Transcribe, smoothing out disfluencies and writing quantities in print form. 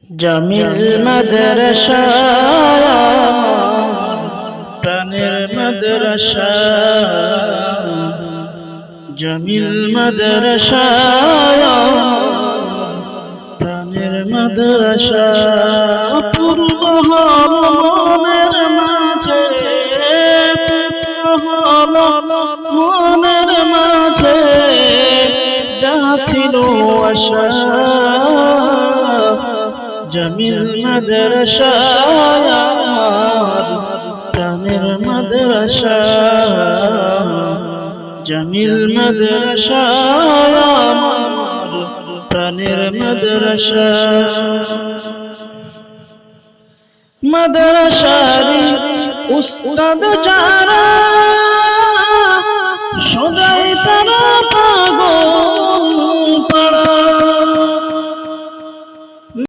জামিল মাদ্রাসা প্রাণের মাদ্রাসা, জামিল মাদ্রাসা প্রাণের মাদ্রাসা। পূর্ব মনের মাঝে, মনের মাঝে যা ছিল আশা, জামিল মাদ্রাসা প্রাণের মাদ্রাসা, জামিল মাদ্রাসা প্রাণের মাদ্রাসা। মাদ্রাসার উস্তাদ যারা